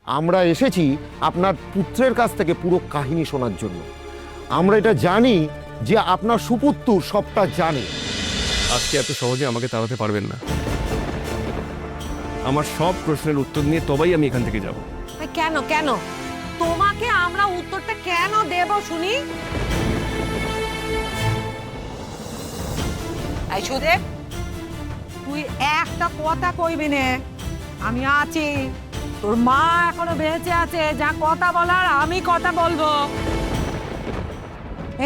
আমরা এসেছি আপনার পুত্রের কাছ থেকে পুরো কাহিনী শোনার জন্য। আমরা এটা জানি যে আপনার সুপুত্র সবটা জানে। আজকে এত সহজে আমাকে তাড়াতে পারবেন না। আমার সব প্রশ্নের উত্তর নিয়ে তবেই আমি এখান থেকে যাব। কেন কেন তোমাকে আমরা উত্তরটা কেন দেব শুনি? এই সুদেব, তুই একটা কথা কইবি নে, আমি আছি। তোর মা এখনো বেঁচে আছে, যা কথা বলার আমি কথা বলবো।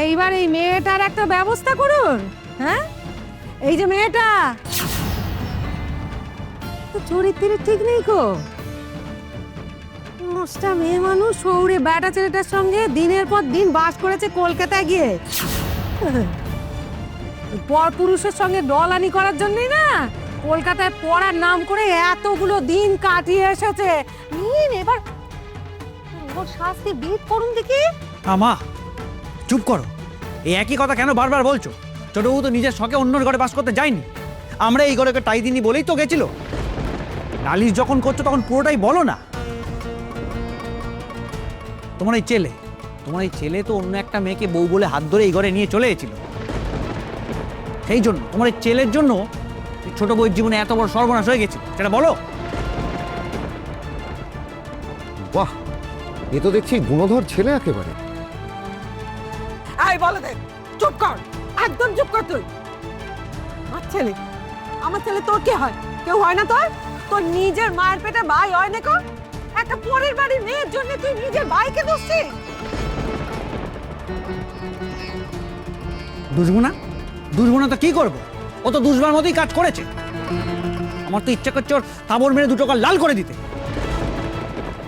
এইবার এই মেয়েটার একটা ব্যবস্থা করুন। হ্যাঁ, এই যে মেয়েটা তো চরিত্রের ঠিক নেই কো। নষ্টা মেয়ে মানুষ শহরে ব্যাটা ছেলেটার সঙ্গে দিনের পর দিন বাস করেছে কলকাতায় গিয়ে। পর পুরুষের সঙ্গে ডলানি করার জন্যই না কলকাতায় পড়ার নাম করে এতগুলো দিন কাটিয়ে এসেছে। নিন এবার ওর শাস্তি বিহিত করুন দেখি। মা চুপ করো, এই একই কথা কেন বারবার বলছো? ছোটবউ তো নিজের শখে অন্যর ঘরে বাস করতে যায়নি, আমরা এই ঘরে টাই দিনই বলেই তো গেছিল। নালিশ যখন করছো তখন পুরোটাই বলো না। তোমার এই ছেলে তো অন্য একটা মেয়েকে বউ বলে হাত ধরে এই ঘরে নিয়ে চলে গেছিল। সেই জন্য তোমার এই ছেলের জন্য ছোট বউয়ের জীবনে এত বড় সর্বনাশ হয়ে গেছে, সেটা বলো। বাহ, এ তো দেখছি গুণধর ছেলে একেবারে। আই বলে দে, চুপ কর, একদম চুপ কর তুই। আমার ছেলে তোর কি হয়? কেউ হয় না তোর? তোর নিজের মায়ের পেটে ভাই হয় না কো? একটা পরের বাড়ির মেয়ের জন্য তুই নিজের ভাইকে দোষিস? দুশবো না তো কি করবো? ও তো দুশবার মতোই কাজ করেছে। আমার তো ইচ্ছা করছে ওর থাবড় মেরে দুটো কাল লাল করে দিতে।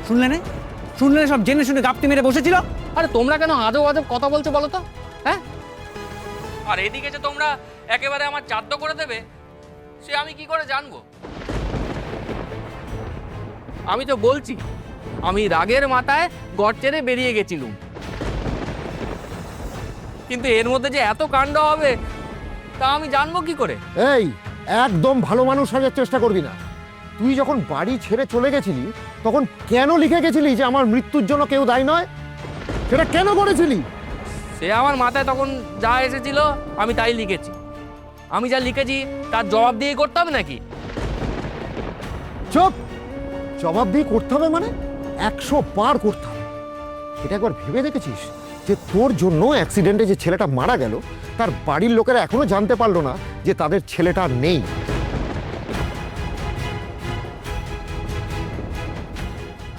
শুনলে না সব জেনে শুনে গাপটি মেরে বসেছিল। আরে তোমরা কেন আজব আজব কথা বলছো বলো তো? হ্যাঁ, আর এদিকে যে তোমরা একেবারে আমার চাদ্দ করে দেবে সে আমি কি করে জানবো? আমি তো বলছি আমি রাগের মাথায় গড় ছেড়ে বেরিয়ে গেছিলুম, কিন্তু এর মধ্যে যে এত কাণ্ড হবে তা আমি জানবো কি করে? এই, একদম ভালো মানুষ সাজার চেষ্টা করবি না। তুই যখন বাড়ি ছেড়ে চলে গেছিলি তখন কেন লিখে গেছিলি যে আমার মৃত্যুর জন্য কেউ দায়ী নয়? সেটা কেন করেছিলি? সে আমার মাথায় তখন যা এসেছিল আমি তাই লিখেছি। আমি যা লিখেছি তার জবাব দিয়ে করতে হবে নাকি? চুপ! জবাব দিয়ে করতে হবে মানে 100 বার করতে হবে। এটা একবার ভেবে দেখেছিস যে তোর জন্য অ্যাক্সিডেন্টে যে ছেলেটা মারা গেল তার বাড়ির লোকেরা এখনো জানতে পারলো না যে তাদের ছেলেটা নেই?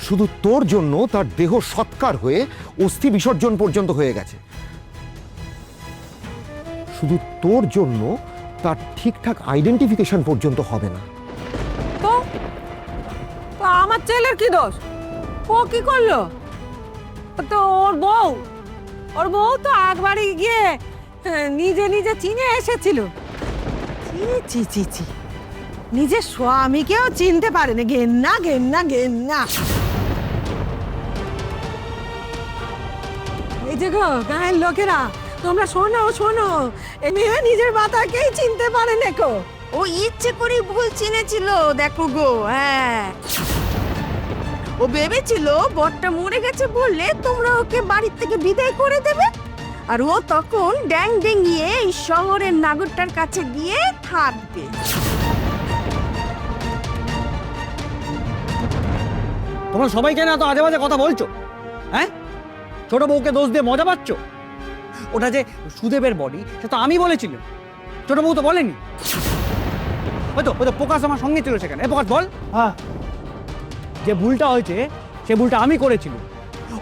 শুধু তোর জন্য তার দেহ সৎকার হয়ে অস্থি বিসর্জন পর্যন্ত হয়ে গেছে। শুধু তোর জন্য তার ঠিকঠাক আইডেন্টিফিকেশন পর্যন্ত হবে না। তো তো আমার ছেলের কি দোষ? ও কি করলো? তো ওর বউ তো একবারই গিয়ে নিজে নিজে চিনে এসেছিল। চি চি চি, নিজের স্বামীকেও চিনতে পারে না। ঘেন্না। এই যে গো গায়ের লোকেরা, তোমরা শোনো, এই মেয়ে নিজের মাতাকেই চিনতে পারে না কো। ও ইচ্ছে করে ভুল চিনেছিল, দেখো গো। হ্যাঁ, ও ভেবেছিল বরটা মরে গেছে বললে তোমরা ওকে বাড়ির থেকে বিদায় করে দেবে, আর ও তখন ড্যাং ডেঙ্গিয়ে এই শহরের নাগরটার কাছে গিয়ে থাকবে। তোমরা সবাই কেন এত আজে বাজে কথা বলছো? হ্যাঁ, ছোট বউকে দোষ দিয়ে মজা পাচ্ছ? ওটা যে সুদেবের বডি সে তো আমি বলেছিলাম, ছোট বউ তো বলেনি। ওই তো প্রকাশ আমার সঙ্গে ছিল সেখানে। প্রকাশ বল। হ্যাঁ, যে ভুলটা হয়েছে সে ভুলটা আমি করেছিলাম।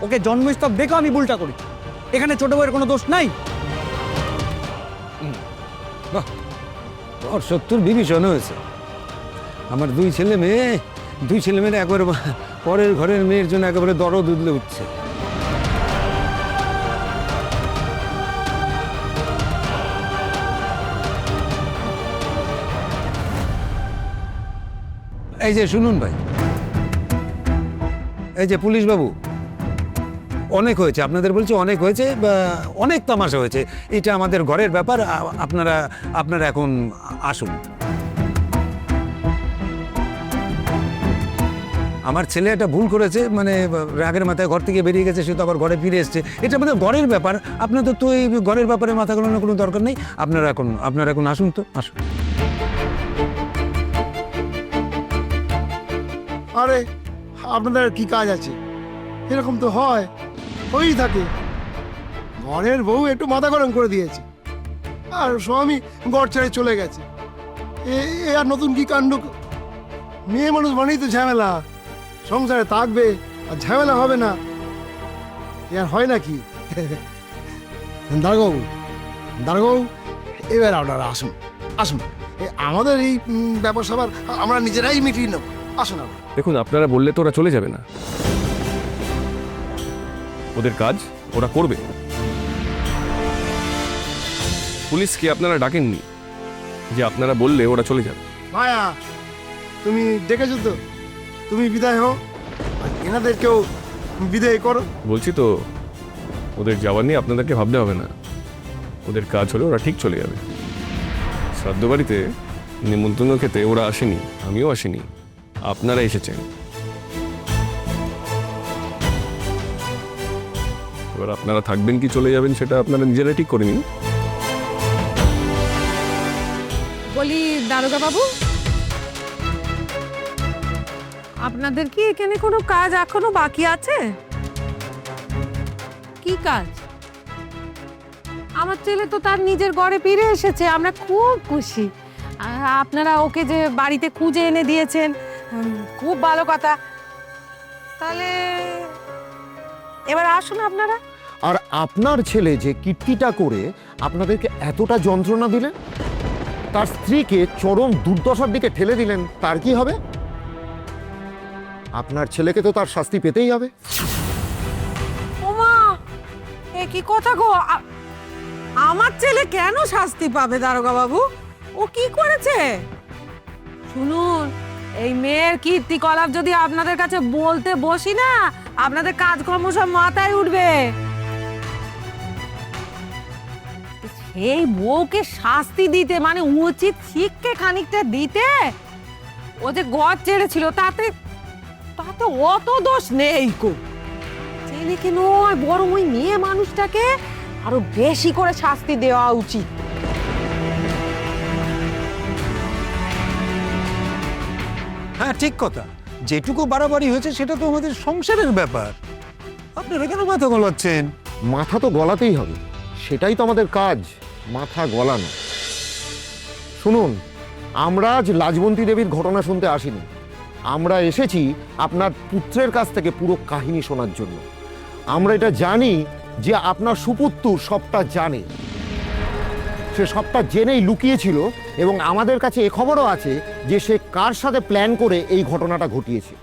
ওকে জন্মস্তব দেখো আমি ভুলটা করেছি, এখানে ছোট বউয়ের কোনো দোষ নাই। ওর 70 বিভীষণ হয়েছে। আমার দুই ছেলে মেয়েরা একবারে পরের ঘরের মেয়ের জন্য একেবারে দরদ উদলে উঠছে। এই যে শুনুন ভাই, এই যে পুলিশ বাবু, অনেক হয়েছে, আপনাদের বলছি অনেক হয়েছে, অনেক তামাশা হয়েছে। এটা আমাদের ঘরের ব্যাপার, আপনারা এখন আসুন। আমার ছেলে একটা ভুল করেছে, মানে রাগের মাথায় ঘর থেকে বেরিয়ে গেছে, সে তো আবার ঘরে ফিরে এসছে, এটা আমাদের ঘরের ব্যাপার। আপনাদের তো এই ঘরের ব্যাপারে মাথা গলানোর কোনো দরকার নেই। আপনারা এখন আসুন তো, আসুন। আরে আপনাদের কি কাজ আছে? এরকম তো হয়, হয়েই থাকে। ঘরের বউ একটু মাথা গরম করে দিয়েছে আর স্বামী ঘর ছেড়ে চলে গেছে। এ আর নতুন কি কাণ্ড! মেয়ে মানুষ মানেই তো ঝামেলা, সংসারে থাকবে আর ঝামেলা হবে না, এ আর হয় নাকি? দারোগাবু, দারোগাবু, এবার আপনারা আসুন, আসুন। আমাদের এই ব্যাপার স্যাপার আমরা নিজেরাই মিটিয়ে নেব। আসুন আপনারা। দেখুন, আপনারা বললে তো ওরা চলে যাবে না। ওদের কাজ ওরা করবে। পুলিশকে আপনারা ডাকেননি যে আপনারা বললে ওরা চলে যাবে। ভাইয়া, তুমি ডেকেছো তো, তুমি বিদায় হও আর এনাদেরকেও বিদায় করো। বলছি তো, ওদের যাওয়ার নিয়ে আপনাদেরকে ভাবতে হবে না। ওদের কাজ হলে ওরা ঠিক চলে যাবে। শ্রাদ্ধ বাড়িতে নিমন্ত্রণ খেতে ওরা আসেনি, আমিও আসিনি, আপনারা এসেছেন। এবার আপনারা থাকবেন কি চলে যাবেন সেটা আপনারা নিজেরাই ঠিক করে নিন। বলি দারোগা বাবু, আপনাদের কি এখানে কোনো কাজ এখনো বাকি আছে? কি কাজ? আমার ছেলে তো তার নিজের ঘরে ফিরে এসেছে, আমরা খুব খুশি। আপনারা ওকে যে বাড়িতে খুঁজে এনে দিয়েছেন, খুব ভালো কথা। তাহলে এবার আসুন আপনারা। আর আপনার ছেলে যে কীর্তিটা করে আপনাদেরকে এতটা যন্ত্রণা দিলেন, তার স্ত্রীকে চরম দুর্দশার দিকে ঠেলে দিলেন, তার কি হবে? আপনার ছেলেকে তো তার শাস্তি পেতেই হবে। ওমা, এ কি কথা গো! আমার ছেলে কেন শাস্তি পাবে দারোগা বাবু? ও কি করেছে? শুনুন, এই মেয়ের কীর্তিকলাপ যদি আপনাদের কাছে বলতে বসি না, আপনাদের কাজকর্ম সব মাথায় উঠবে। সেই বউকে শাস্তি দিতে মানে উচিত শিক্ষা খানিকটা দিতে। ও যে ঘর ছেড়েছিল, তাতে তাতে অত দোষ নেই কো। ছেলেকে নয়, বরং ওই মেয়ে মানুষটাকে আরো বেশি করে শাস্তি দেওয়া উচিত। হ্যাঁ, ঠিক কথা। যেটুকু বাড়াবাড়ি হয়েছে সেটা তো আমাদের সংসারের ব্যাপার। আপনারা কেন মাথা গলাচ্ছেন? মাথা তো গলাতেই হবে, সেটাই তো আমাদের কাজ, মাথা গলানো। শুনুন, আমরা আজ লাজবন্তী দেবীর ঘটনা শুনতে আসিনি, আমরা এসেছি আপনার পুত্রের কাছ থেকে পুরো কাহিনী শোনার জন্য। আমরা এটা জানি যে আপনার সুপুত্র সবটা জানে, সে সবটা জেনেই লুকিয়েছিল, এবং আমাদের কাছে এ খবরও আছে যে সে কার সাথে প্ল্যান করে এই ঘটনাটা ঘটিয়েছে।